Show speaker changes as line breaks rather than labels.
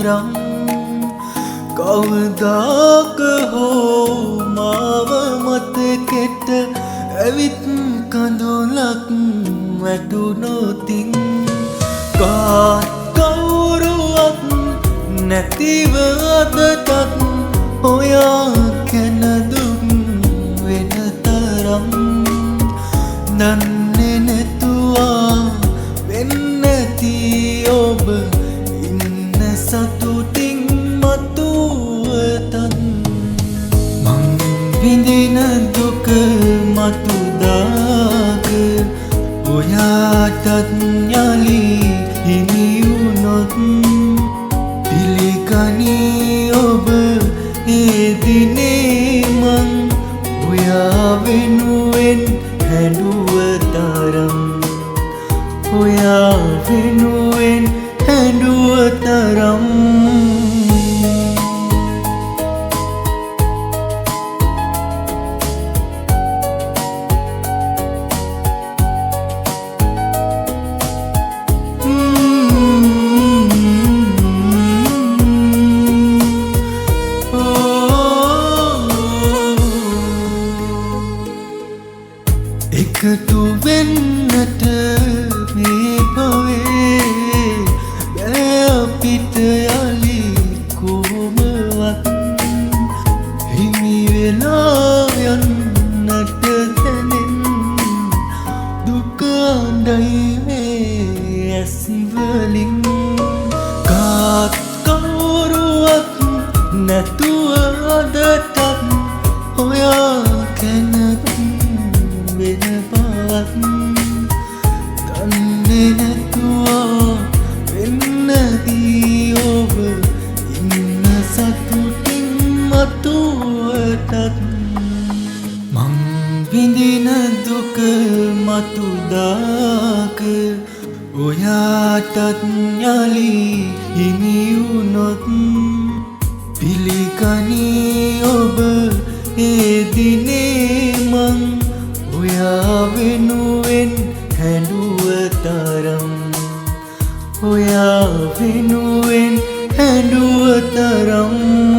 තරම් කවදාක හෝ මාව මතකෙට ඇවිත් කඳුලක් වැටුනොතින් කවුරුවත් නැතිව අදටත් ඔයා ගැන දුක් වෙන තරම් දන්නේ නැතුවා වෙන්නේ නැති ඔබ ඉන්න සතුටින් මතුවතත් මං විඳින දුක මතුදාක ඔයාටත් යලි හිමි වුණොත් පිළිගනී ඔබ ඒ දිනේ මං ඔයා වෙනුවෙන් හැඬුව තරම් ඔයා වෙනුවෙන් හැඬුව තරම් එකතු වෙන්නට මේ පවේ බෑ අපිට යලි කොහොමවත් හිමි වෙලා යන්නට දැනෙන් දුක අඬයි මේ ඇස්වලින් කවුරුවත් නැතුව අදටත් ඔයා ගැන වෙන බවත් දන්නේ නැතුවා වෙන්නදී ඔබ ඉන්න සතුටින් මතුවටත් මං විඳින දුක මතුදාක ඔයාටත් යලි හිමි වුණොත් පිළිගනී ඔබ ඒ දිනේ මං ඔයා වෙනුවෙන් හැඬුව තරම් ඔයා වෙනුවෙන් හැඬුව තරම්